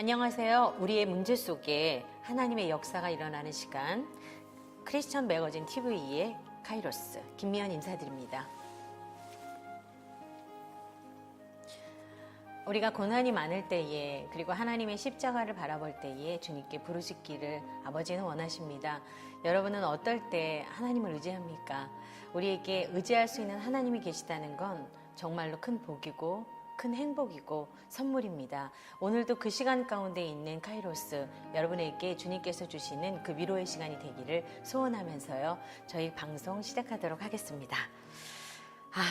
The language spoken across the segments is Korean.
안녕하세요. 우리의 문제 속에 하나님의 역사가 일어나는 시간, 크리스천 매거진 TV의 카이로스 김미연 인사드립니다. 우리가 고난이 많을 때에, 그리고 하나님의 십자가를 바라볼 때에 주님께 부르짖기를 아버지는 원하십니다. 여러분은 어떨 때 하나님을 의지합니까? 우리에게 의지할 수 있는 하나님이 계시다는 건 정말로 큰 복이고 큰 행복이고 선물입니다. 오늘도 그 시간 가운데 있는 카이로스, 여러분에게 주님께서 주시는 그 위로의 시간이 되기를 소원하면서요, 저희 방송 시작하도록 하겠습니다.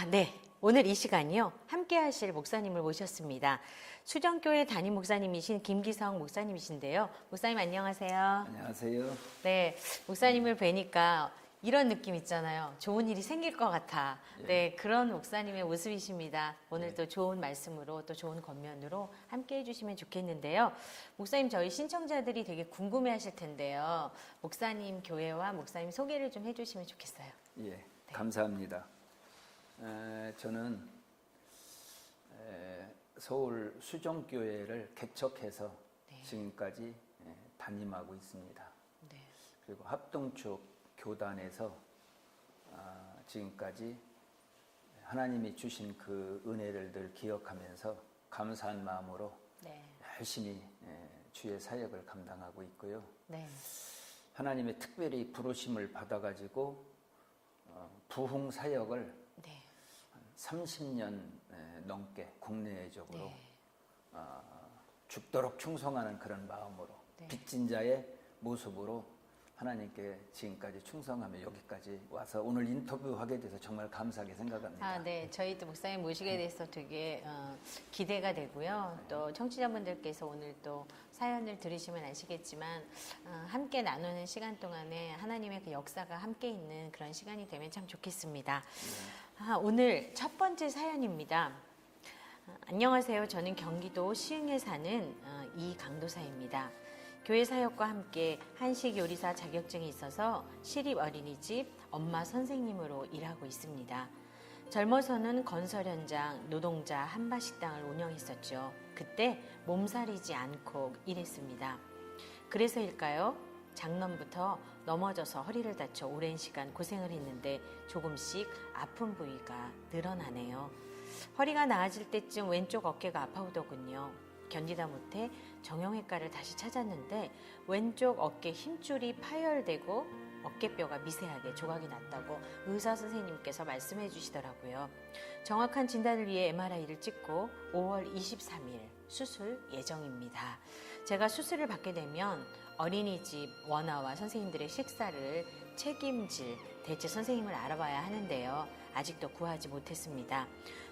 네. 오늘 이 시간이요, 함께 하실 목사님을 모셨습니다. 수정교회 담임 목사님이신 김기성 목사님이신데요. 목사님 안녕하세요. 안녕하세요. 네, 목사님을 뵈니까 이런 느낌 있잖아요. 좋은 일이 생길 것 같아. 네, 그런 목사님의 모습이십니다. 오늘 또 좋은 말씀으로, 또 좋은 겉면으로 함께 해주시면 좋겠는데요. 목사님, 저희 신청자들이 되게 궁금해 하실 텐데요. 목사님 교회와 목사님 소개를 좀 해주시면 좋겠어요. 예, 감사합니다. 저는 서울 수정교회를 개척해서 지금까지 담임하고 있습니다. 네. 그리고 합동축 교단에서 지금까지 하나님이 주신 그 은혜를 늘 기억하면서 감사한 마음으로 열심히 주의 사역을 감당하고 있고요. 네. 하나님의 특별히 부르심을 받아가지고 부흥 사역을 30년 넘게 국내적으로 죽도록 충성하는 그런 마음으로 빚진 자의 모습으로 하나님께 지금까지 충성하며 여기까지 와서 오늘 인터뷰하게 돼서 정말 감사하게 생각합니다. 네. 저희도 목사님 모시게 돼서 되게 기대가 되고요. 또 청취자분들께서 오늘 또 사연을 들으시면 아시겠지만 함께 나누는 시간 동안에 하나님의 그 역사가 함께 있는 그런 시간이 되면 참 좋겠습니다. 오늘 첫 번째 사연입니다. 안녕하세요. 저는 경기도 시흥에 사는 이강도사입니다. 교회 사역과 함께 한식 요리사 자격증이 있어서 시립 어린이집 엄마 선생님으로 일하고 있습니다. 젊어서는 건설 현장, 노동자 한바식당을 운영했었죠. 그때 몸살이지 않고 일했습니다. 그래서일까요? 작년부터 넘어져서 허리를 다쳐 오랜 시간 고생을 했는데 조금씩 아픈 부위가 늘어나네요. 허리가 나아질 때쯤 왼쪽 어깨가 아파오더군요. 견디다 못해 정형외과를 다시 찾았는데 왼쪽 어깨 힘줄이 파열되고 어깨뼈가 미세하게 조각이 났다고 의사 선생님께서 말씀해 주시더라고요. 정확한 진단을 위해 MRI를 찍고 5월 23일 수술 예정입니다. 제가 수술을 받게 되면 어린이집 원아와 선생님들의 식사를 책임질 대체 선생님을 알아봐야 하는데요. 아직도 구하지 못했습니다.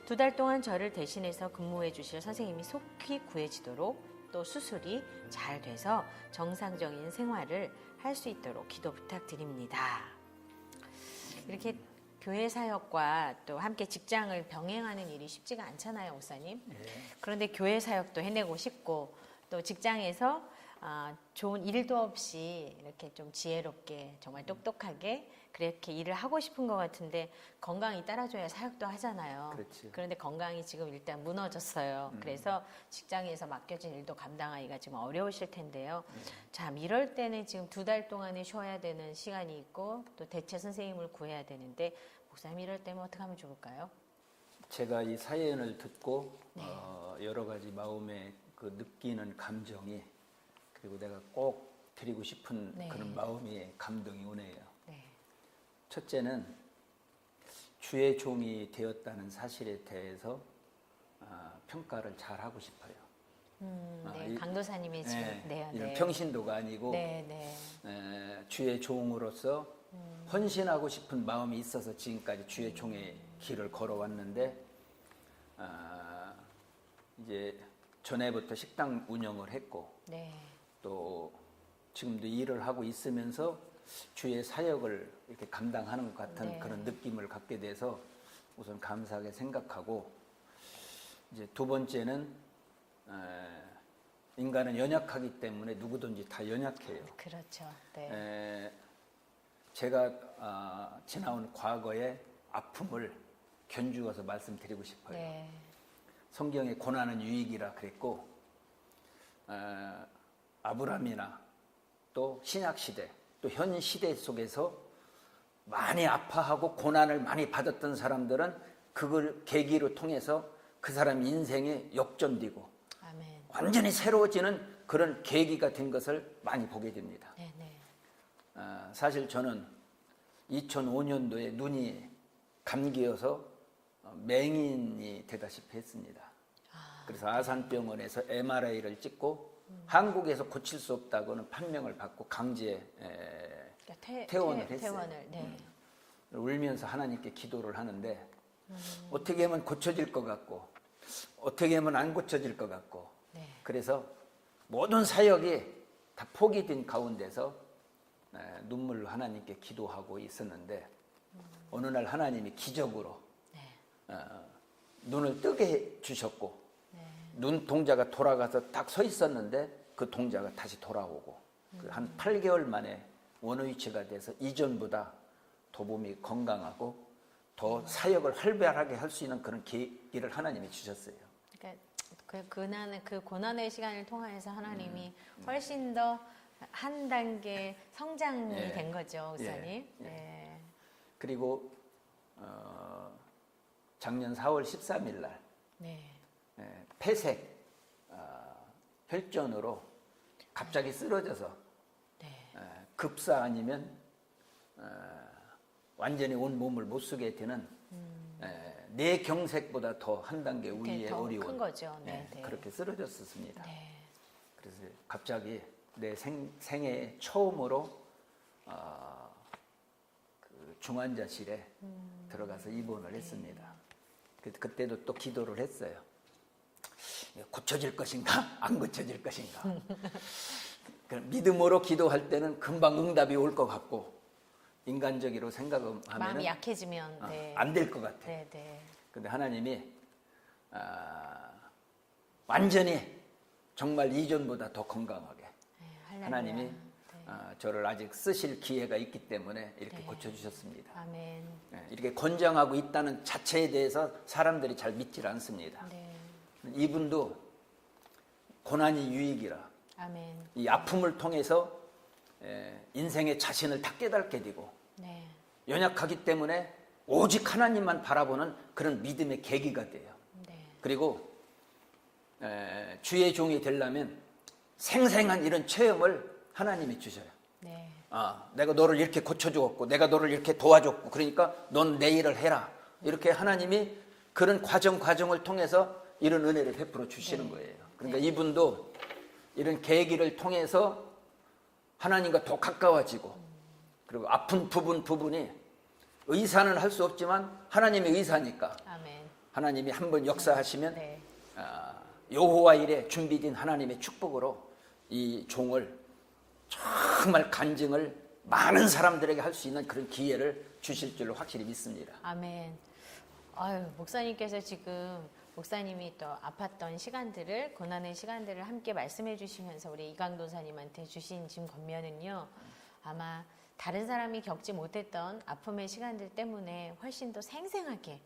2달 동안 저를 대신해서 근무해 주실 선생님이 속히 구해지도록, 또 수술이 잘 돼서 정상적인 생활을 할 수 있도록 기도 부탁드립니다. 이렇게 교회 사역과 또 함께 직장을 병행하는 일이 쉽지가 않잖아요, 목사님. 그런데 교회 사역도 해내고 싶고, 또 직장에서 좋은 일도 없이 이렇게 좀 지혜롭게, 정말 똑똑하게 그렇게 일을 하고 싶은 것 같은데 건강이 따라줘야 사역도 하잖아요. 그렇지. 그런데 건강이 지금 일단 무너졌어요. 그래서 직장에서 맡겨진 일도 감당하기가 지금 어려우실 텐데요. 참 이럴 때는 지금 2달 동안에 쉬어야 되는 시간이 있고 또 대체 선생님을 구해야 되는데, 목사님 이럴 때면 어떻게 하면 좋을까요? 제가 이 사연을 듣고 여러 가지 마음에 그 느끼는 감정이, 그리고 내가 꼭 드리고 싶은 그런 마음이, 감동이 오네요. 첫째는 주의 종이 되었다는 사실에 대해서 평가를 잘 하고 싶어요. 강도사님이 지금 이런 평신도가 아니고 주의 종으로서 헌신하고 싶은 마음이 있어서 지금까지 주의 종의 길을 걸어왔는데, 이제 전에부터 식당 운영을 했고 또 지금도 일을 하고 있으면서 주의 사역을 이렇게 감당하는 것 같은 그런 느낌을 갖게 돼서 우선 감사하게 생각하고, 이제 두 번째는 인간은 연약하기 때문에 누구든지 다 연약해요. 그렇죠. 제가 지나온 과거의 아픔을 견주어서 말씀드리고 싶어요. 성경에 고난은 유익이라 그랬고, 아브라함이나 또 신약 시대 또 현 시대 속에서 많이 아파하고 고난을 많이 받았던 사람들은 그걸 계기로 통해서 그 사람 인생이 역전되고 아멘. 완전히 새로워지는 그런 계기가 된 것을 많이 보게 됩니다. 네네. 사실 저는 2005년도에 눈이 감기여서 맹인이 되다시피 했습니다. 그래서 아산병원에서 MRI를 찍고 한국에서 고칠 수 없다고는 판명을 받고 강제 퇴원을 했어요. 퇴원을, 네. 울면서 하나님께 기도를 하는데 어떻게 하면 고쳐질 것 같고 어떻게 하면 안 고쳐질 것 같고 네. 그래서 모든 사역이 다 포기된 가운데서 눈물로 하나님께 기도하고 있었는데 어느 날 하나님이 기적으로 네. 눈을 뜨게 해 주셨고 네. 눈동자가 돌아가서 딱 서 있었는데 그 동자가 다시 돌아오고 한 8개월 만에 원위치가 돼서 이전보다 더 몸이 건강하고 더 사역을 활발하게 할 수 있는 그런 계기를 하나님이 주셨어요. 그러니까 그 고난의 시간을 통해서 하나님이 훨씬 더 한 단계 성장이 예. 된 거죠, 목사님. 예. 예. 네. 그리고 작년 4월 13일 날 네. 폐색 혈전으로 갑자기 쓰러져서 네. 급사 아니면 완전히 온 몸을 못 쓰게 되는 내 경색보다 더 한 단계 위에 더 어려운 큰 거죠. 네. 네. 그렇게 쓰러졌었습니다. 네. 그래서 갑자기 내 생애 처음으로 그 중환자실에 들어가서 입원을 했습니다. 그때도 또 기도를 했어요. 고쳐질 것인가? 안 고쳐질 것인가? 믿음으로 기도할 때는 금방 응답이 올 것 같고 인간적으로 생각하면 마음이 약해지면 네. 안 될 것 같아. 네, 네. 근데 하나님이 완전히 정말 이전보다 더 건강하게 네, 할렐루야. 하나님이 네. 저를 아직 쓰실 기회가 있기 때문에 이렇게 네. 고쳐주셨습니다. 아멘. 이렇게 건장하고 있다는 자체에 대해서 사람들이 잘 믿질 않습니다. 네. 이분도 고난이 유익이라 아멘. 이 아픔을 통해서 인생의 자신을 다 깨닫게 되고 네. 연약하기 때문에 오직 하나님만 바라보는 그런 믿음의 계기가 돼요. 네. 그리고 주의 종이 되려면 생생한 이런 체험을 하나님이 주셔요. 네. 내가 너를 이렇게 고쳐주었고 내가 너를 이렇게 도와줬고 그러니까 넌 내 일을 해라. 이렇게 하나님이 그런 과정을 통해서 이런 은혜를 베풀어 주시는 네. 거예요. 그러니까 네. 이분도 이런 계기를 통해서 하나님과 더 가까워지고 그리고 아픈 부분이 의사는 할 수 없지만 하나님이 의사니까 아멘. 하나님이 한번 역사하시면 네. 여호와 일에 준비된 하나님의 축복으로 이 종을 정말 간증을 많은 사람들에게 할 수 있는 그런 기회를 주실 줄로 확실히 믿습니다. 아멘. 아유, 목사님께서 지금 목사님이 또 아팠던 시간들을 고난의 시간들을 함께 말씀해 주시면서 우리 이강도사님한테 주신 지금 권면은요. 아마 다른 사람이 겪지 못했던 아픔의 시간들 때문에 훨씬 더 생생하게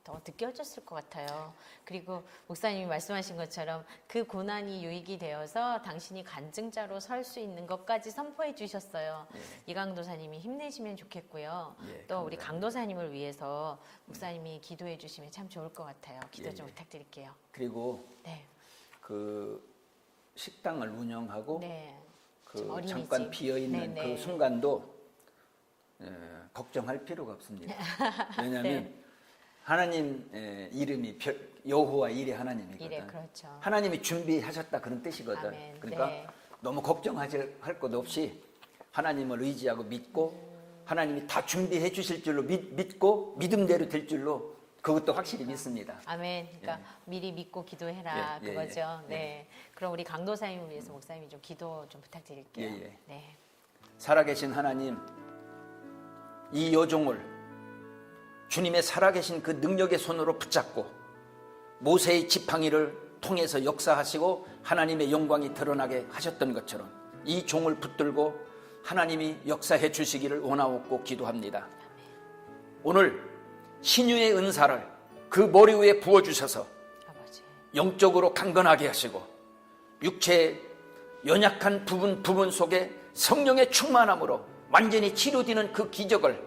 더 느껴졌을 것 같아요. 그리고 목사님이 말씀하신 것처럼 그 고난이 유익이 되어서 당신이 간증자로 설 수 있는 것까지 선포해 주셨어요. 예. 이강도사님이 힘내시면 좋겠고요. 예, 또 우리 감사합니다. 강도사님을 위해서 목사님이 기도해 주시면 참 좋을 것 같아요. 기도 좀 예. 부탁드릴게요. 그리고 네. 그 식당을 운영하고 네. 그 좀 어린이집. 잠깐 비어 있는 네네. 그 순간도 걱정할 필요가 없습니다. 왜냐하면 네. 하나님 이름이 여호와 일의 하나님이거든. 이래, 그렇죠. 하나님이 준비하셨다 그런 뜻이거든. 아멘. 그러니까 네. 너무 걱정할 것 없이 하나님을 의지하고 믿고 하나님이 다 준비해 주실 줄로 믿고 믿음대로 될 줄로 그것도 확실히 믿습니다. 아멘. 그러니까 미리 믿고 기도해라 예, 예, 그거죠. 예. 네. 그럼 우리 강도사님을 위해서 목사님이 좀 기도 좀 부탁드릴게요. 예, 예. 네. 살아계신 하나님, 이 여종을 주님의 살아계신 그 능력의 손으로 붙잡고 모세의 지팡이를 통해서 역사하시고 하나님의 영광이 드러나게 하셨던 것처럼 이 종을 붙들고 하나님이 역사해 주시기를 원하옵고 기도합니다. 오늘 신유의 은사를 그 머리 위에 부어주셔서 아버지. 영적으로 강건하게 하시고 육체의 연약한 부분 속에 성령의 충만함으로 완전히 치료되는 그 기적을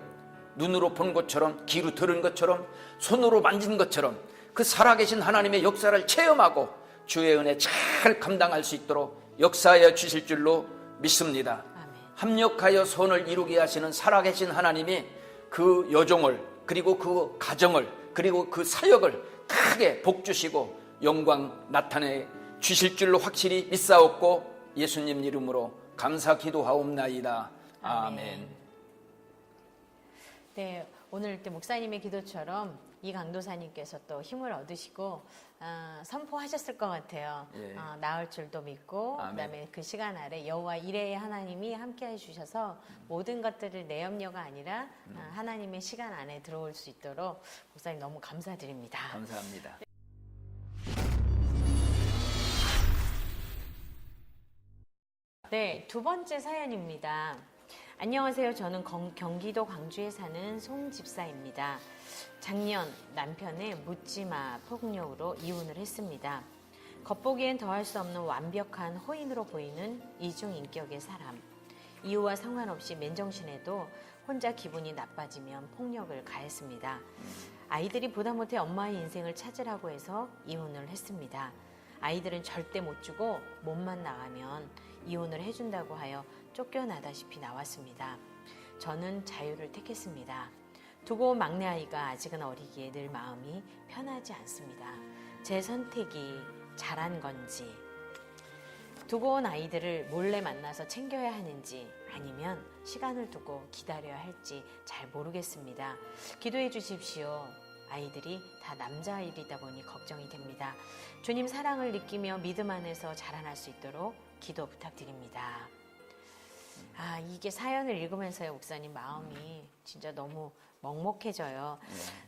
눈으로 본 것처럼, 귀로 들은 것처럼, 손으로 만진 것처럼 그 살아계신 하나님의 역사를 체험하고 주의 은혜 잘 감당할 수 있도록 역사하여 주실 줄로 믿습니다. 아멘. 합력하여 선을 이루게 하시는 살아계신 하나님이 그 여종을, 그리고 그 가정을, 그리고 그 사역을 크게 복주시고 영광 나타내 주실 줄로 확실히 믿사옵고 예수님 이름으로 감사 기도하옵나이다. 아멘. 네, 오늘 또 목사님의 기도처럼 이 강도사님께서 또 힘을 얻으시고 선포하셨을 것 같아요. 예. 나을 줄도 믿고 아멘. 그다음에 그 시간 아래 여호와 이레의 하나님이 함께해 주셔서 모든 것들을 내 염려가 아니라 하나님의 시간 안에 들어올 수 있도록 목사님 너무 감사드립니다. 감사합니다. 네, 두 번째 사연입니다. 안녕하세요. 저는 경기도 광주에 사는 송 집사입니다. 작년 남편의 묻지마 폭력으로 이혼을 했습니다. 겉보기엔 더할 수 없는 완벽한 호인으로 보이는 이중인격의 사람. 이유와 상관없이 맨정신에도 혼자 기분이 나빠지면 폭력을 가했습니다. 아이들이 보다 못해 엄마의 인생을 찾으라고 해서 이혼을 했습니다. 아이들은 절대 못 주고 몸만 나가면 이혼을 해준다고 하여 쫓겨나다시피 나왔습니다. 저는 자유를 택했습니다. 두고 온 막내 아이가 아직은 어리기에 늘 마음이 편하지 않습니다. 제 선택이 잘한 건지, 두고 온 아이들을 몰래 만나서 챙겨야 하는지 아니면 시간을 두고 기다려야 할지 잘 모르겠습니다. 기도해 주십시오. 아이들이 다 남자아이이다 보니 걱정이 됩니다. 주님 사랑을 느끼며 믿음 안에서 자라날 수 있도록 기도 부탁드립니다. 이게 사연을 읽으면서요, 목사님 마음이 진짜 너무 먹먹해져요.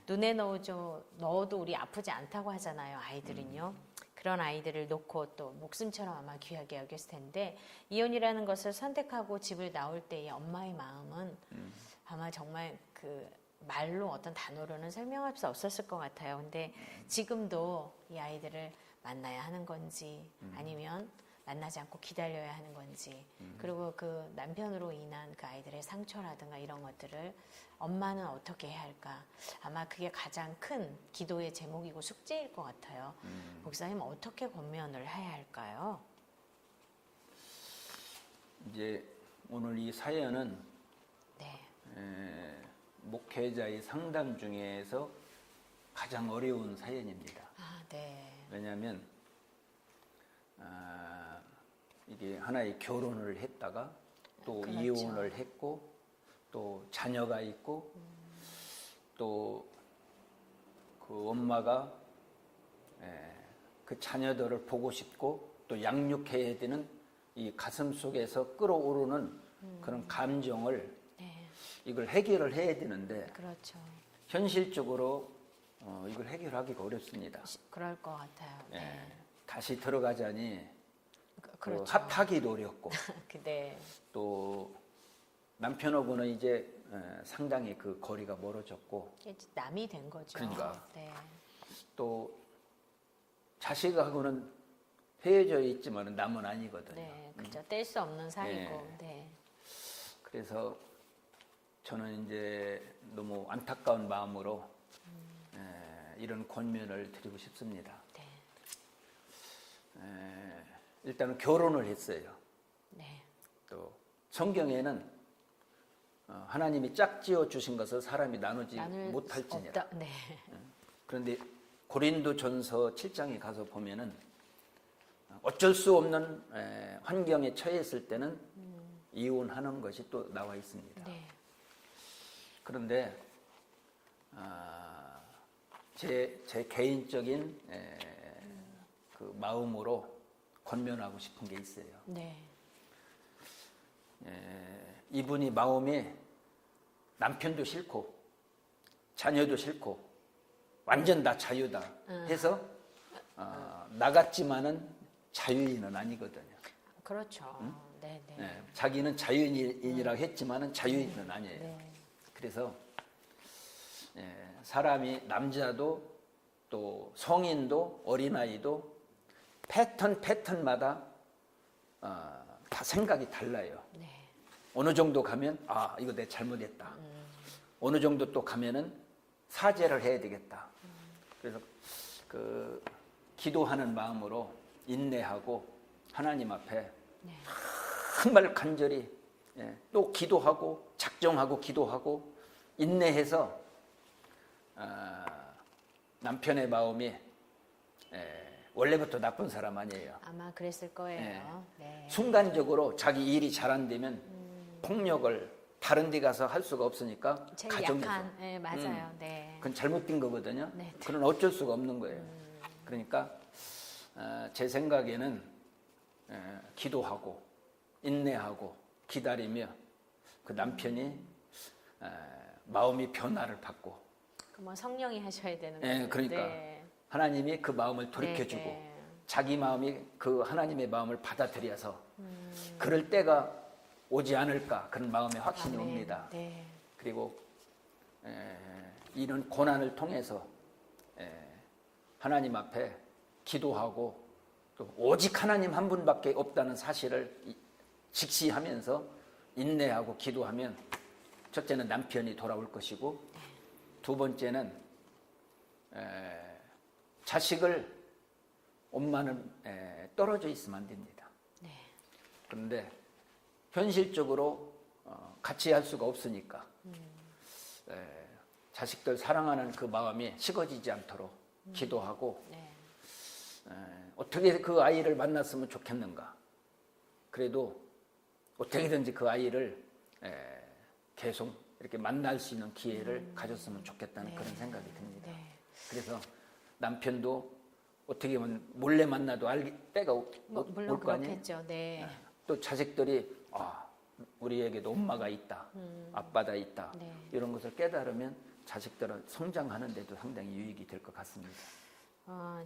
눈에 넣어도 우리 아프지 않다고 하잖아요, 아이들은요. 그런 아이들을 놓고 또 목숨처럼 아마 귀하게 여겼을 텐데, 이혼이라는 것을 선택하고 집을 나올 때의 엄마의 마음은 아마 정말 그 말로 어떤 단어로는 설명할 수 없었을 것 같아요. 근데 지금도 이 아이들을 만나야 하는 건지 아니면 만나지 않고 기다려야 하는 건지, 그리고 그 남편으로 인한 그 아이들의 상처라든가 이런 것들을 엄마는 어떻게 해야 할까? 아마 그게 가장 큰 기도의 제목이고 숙제일 것 같아요. 목사님 어떻게 권면을 해야 할까요? 이제 오늘 이 사연은 네. 목회자의 상담 중에서 가장 어려운 사연입니다. 네. 왜냐하면 이게 하나의 결혼을 했다가 또 그렇죠. 이혼을 했고 또 자녀가 있고 또 그 엄마가 그 자녀들을 보고 싶고 또 양육해야 되는 이 가슴 속에서 끌어오르는 그런 감정을 이걸 해결을 해야 되는데 그렇죠. 현실적으로 이걸 해결하기가 어렵습니다. 그럴 것 같아요. 네. 다시 들어가자니 그렇죠. 합하기도 어렵고 네. 또 남편하고는 이제 상당히 그 거리가 멀어졌고 남이 된 거죠. 그러니까. 네. 또 자식하고는 헤어져 있지만 남은 아니거든요. 네, 그렇죠. 뗄 수 없는 사이고. 네. 그래서 저는 이제 너무 안타까운 마음으로 이런 권면을 드리고 싶습니다. 네. 일단은 결혼을 했어요. 네. 또 성경에는 하나님이 짝지어 주신 것을 사람이 나누지 못할지니라. 네. 그런데 고린도전서 7장에 가서 보면은 어쩔 수 없는 환경에 처했을 때는 이혼하는 것이 또 나와 있습니다. 네. 그런데 제 개인적인 그 마음으로 권면하고 싶은 게 있어요. 네. 이분이 마음에 남편도 싫고 자녀도 싫고 완전 다 자유다 해서 나갔지만은 자유인은 아니거든요. 그렇죠. 네, 네. 자기는 자유인이라고 했지만은 자유인은 아니에요. 네. 그래서 사람이 남자도 또 성인도 어린아이도 패턴마다 다 생각이 달라요. 네. 어느 정도 가면 이거 내 잘못했다. 어느 정도 또 가면은 사죄를 해야 되겠다. 그래서 그 기도하는 마음으로 인내하고 하나님 앞에 네. 정말 간절히 또 기도하고 작정하고 기도하고 인내해서 남편의 마음이 원래부터 나쁜 사람 아니에요. 아마 그랬을 거예요. 네. 순간적으로 자기 일이 잘 안 되면 폭력을 다른 데 가서 할 수가 없으니까 제일 가정에서. 약한, 네, 맞아요. 네. 그건 잘못된 거거든요. 네. 그건 어쩔 수가 없는 거예요. 그러니까 제 생각에는 기도하고 인내하고 기다리며 그 남편이 마음이 변화를 받고 뭐 성령이 하셔야 되는 예, 거죠. 그러니까 네. 하나님이 그 마음을 돌이켜주고 네. 자기 마음이 그 하나님의 마음을 받아들여서 그럴 때가 오지 않을까 그런 마음의 확신이 아멘. 옵니다. 네. 그리고 이런 고난을 통해서 하나님 앞에 기도하고 또 오직 하나님 한 분밖에 없다는 사실을 직시하면서 인내하고 기도하면 첫째는 남편이 돌아올 것이고 두 번째는 자식을 엄마는 떨어져 있으면 안 됩니다. 네. 그런데 현실적으로 같이 할 수가 없으니까 자식들 사랑하는 그 마음이 식어지지 않도록 기도하고 네. 어떻게 그 아이를 만났으면 좋겠는가. 그래도 어떻게든지 그 아이를 계속 이렇게 만날 수 있는 기회를 가졌으면 좋겠다는 네. 그런 생각이 듭니다. 네. 그래서 남편도 어떻게 보면 몰래 만나도 알 때가 물론 올 거 아니에요. 그렇겠죠. 네. 또 자식들이 우리에게도 엄마가 있다, 아빠가 있다 네. 이런 것을 깨달으면 자식들은 성장하는 데도 상당히 유익이 될 것 같습니다.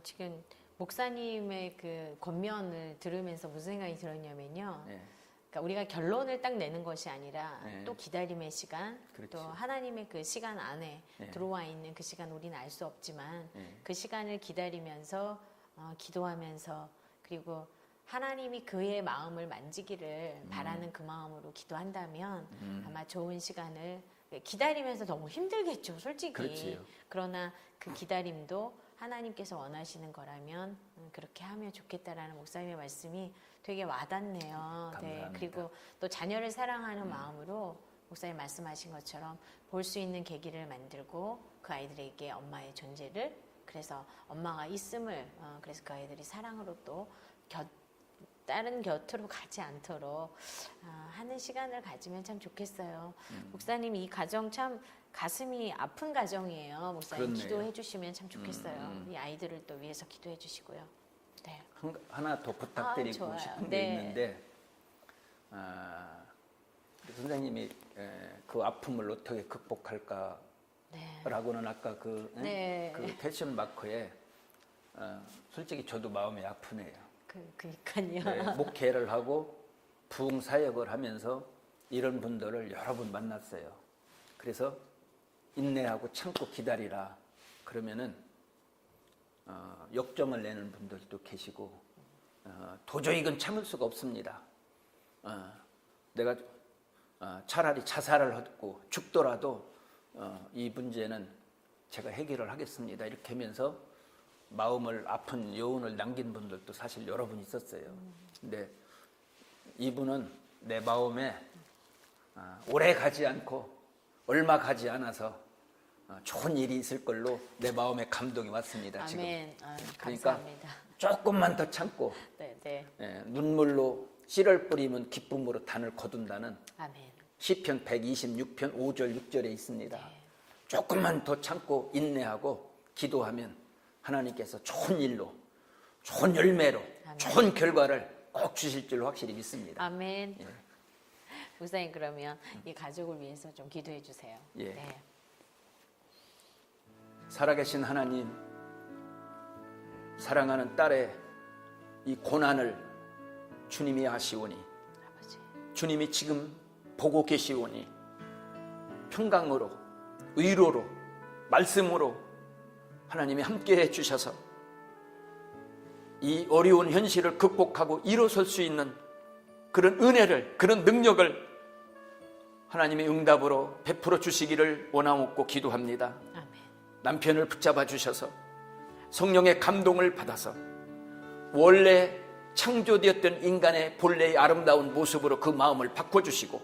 지금 목사님의 그 권면을 들으면서 무슨 생각이 들었냐면요. 네. 그러니까 우리가 결론을 딱 내는 것이 아니라 네. 또 기다림의 시간, 그렇지. 또 하나님의 그 시간 안에 네. 들어와 있는 그 시간 우리는 알 수 없지만 네. 그 시간을 기다리면서 기도하면서 그리고 하나님이 그의 마음을 만지기를 바라는 그 마음으로 기도한다면 아마 좋은 시간을 기다리면서 너무 힘들겠죠, 솔직히. 그렇지요. 그러나 그 기다림도 하나님께서 원하시는 거라면 그렇게 하면 좋겠다라는 목사님의 말씀이 되게 와닿네요. 네. 감사합니다. 그리고 또 자녀를 사랑하는 마음으로 목사님 말씀하신 것처럼 볼 수 있는 계기를 만들고 그 아이들에게 엄마의 존재를 그래서 엄마가 있음을 그래서 그 아이들이 사랑으로 또 다른 곁으로 가지 않도록 하는 시간을 가지면 참 좋겠어요. 목사님 이 가정 참 가슴이 아픈 가정이에요. 목사님 그렇네요. 기도해 주시면 참 좋겠어요. 이 아이들을 또 위해서 기도해 주시고요. 네. 하나 더 부탁드리고 좋아요. 싶은 게 네. 있는데 선생님이 그 아픔을 어떻게 극복할까라고는 네. 아까 네. 그 패션 마커에 솔직히 저도 마음이 아프네요. 그니까요. 네, 목회를 하고 부흥 사역을 하면서 이런 분들을 여러 분 만났어요. 그래서 인내하고 참고 기다리라. 그러면은 역정을 내는 분들도 계시고 도저히 이건 참을 수가 없습니다. 내가 차라리 자살을 하고 죽더라도 이 문제는 제가 해결을 하겠습니다. 이렇게 하면서 마음을 아픈 여운을 남긴 분들도 사실 여러 분 있었어요. 근데 이분은 내 마음에 오래 가지 않고 얼마 가지 않아서 좋은 일이 있을 걸로 내 마음에 감동이 왔습니다. 아멘. 그러니까 감사합니다. 조금만 더 참고 네. 눈물로 씨를 뿌리면 기쁨으로 단을 거둔다는 아멘. 시편 126편 5절 6절에 있습니다. 네. 조금만 더 참고 인내하고 기도하면 하나님께서 좋은 일로, 좋은 열매로, 아멘. 좋은 결과를 꼭 주실 줄 확실히 믿습니다. 아멘. 예. 목사님 그러면 이 가족을 위해서 좀 기도해 주세요. 예. 네. 살아계신 하나님, 사랑하는 딸의 이 고난을 주님이 하시오니, 아버지. 주님이 지금 보고 계시오니 평강으로, 의로로, 말씀으로 하나님이 함께해 주셔서 이 어려운 현실을 극복하고 일어설 수 있는 그런 은혜를, 그런 능력을 하나님의 응답으로 베풀어 주시기를 원하옵고 기도합니다. 아멘. 남편을 붙잡아 주셔서 성령의 감동을 받아서 원래 창조되었던 인간의 본래의 아름다운 모습으로 그 마음을 바꿔주시고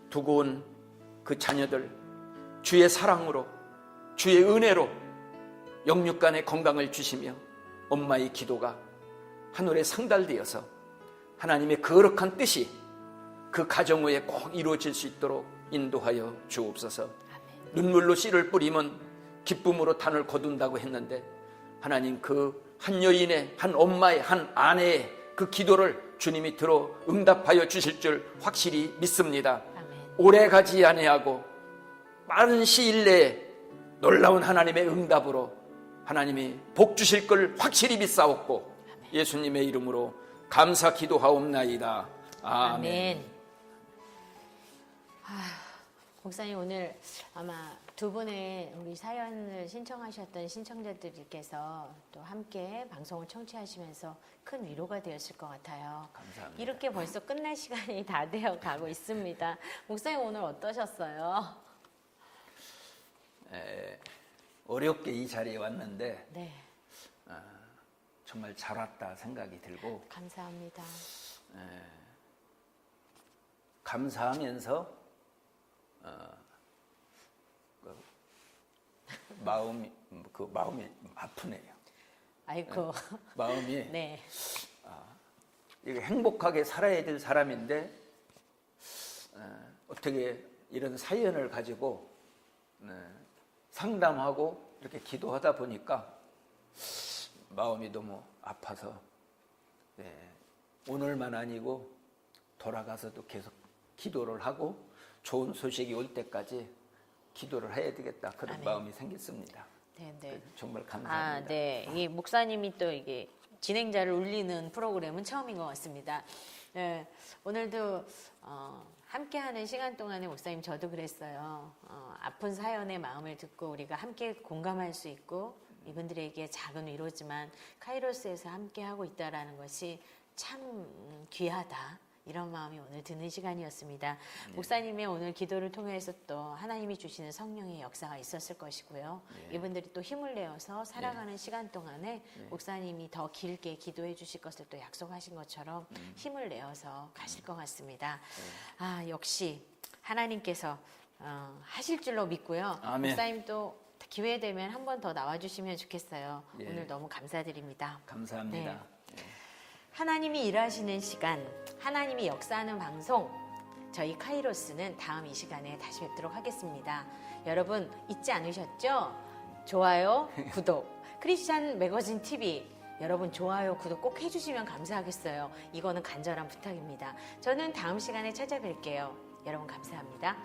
두고 온 그 자녀들 주의 사랑으로, 주의 은혜로 영육간의 건강을 주시며 엄마의 기도가 하늘에 상달되어서 하나님의 거룩한 뜻이 그 가정 외에 꼭 이루어질 수 있도록 인도하여 주옵소서. 눈물로 씨를 뿌리면 기쁨으로 단을 거둔다고 했는데 하나님 그 한 여인의, 한 엄마의, 한 아내의 그 기도를 주님이 들어 응답하여 주실 줄 확실히 믿습니다. 오래 가지 아니하고 빠른 시일 내에 놀라운 하나님의 응답으로 하나님이 복 주실 걸 확실히 믿사옵고 예수님의 이름으로 감사 기도하옵나이다. 아멘. 목사님, 오늘 아마 두 분의 우리 사연을 신청하셨던 신청자들께서 또 함께 방송을 청취하시면서 큰 위로가 되었을 것 같아요. 감사합니다. 이렇게 벌써 끝날 시간이 다 되어 가고 있습니다. 목사님, 오늘 어떠셨어요? 어렵게 이 자리에 왔는데 네, 정말 잘 왔다 생각이 들고 감사합니다. 감사하면서 마음이 아프네요. 아이고. 마음이 네. 이게 행복하게 살아야 될 사람인데 어떻게 이런 사연을 가지고 상담하고 이렇게 기도하다 보니까 마음이 너무 아파서 오늘만 아니고 돌아가서도 계속 기도를 하고 좋은 소식이 올 때까지 기도를 해야 되겠다, 그런 아멘. 마음이 생겼습니다. 네. 정말 감사합니다. 네. 이 목사님이 또 이게 진행자를 울리는 프로그램은 처음인 것 같습니다. 네. 오늘도 함께하는 시간 동안에 목사님, 저도 그랬어요. 아픈 사연의 마음을 듣고 우리가 함께 공감할 수 있고 이분들에게 작은 위로지만 카이로스에서 함께하고 있다는 것이 참 귀하다, 이런 마음이 오늘 드는 시간이었습니다. 네. 목사님의 오늘 기도를 통해서 또 하나님이 주시는 성령의 역사가 있었을 것이고요. 네. 이분들이 또 힘을 내어서 살아가는 시간 동안에 목사님이 더 길게 기도해 주실 것을 또 약속하신 것처럼 힘을 내어서 가실 것 같습니다. 역시 하나님께서 하실 줄로 믿고요. 아멘. 목사님 또 기회 되면 한 번 더 나와주시면 좋겠어요. 오늘 너무 감사드립니다. 감사합니다. 네. 하나님이 일하시는 시간, 하나님이 역사하는 방송, 저희 카이로스는 다음 이 시간에 다시 뵙도록 하겠습니다. 여러분 잊지 않으셨죠? 좋아요, 구독, 크리스찬 매거진 TV, 여러분 좋아요, 구독 꼭 해주시면 감사하겠어요. 이거는 간절한 부탁입니다. 저는 다음 시간에 찾아뵐게요. 여러분 감사합니다.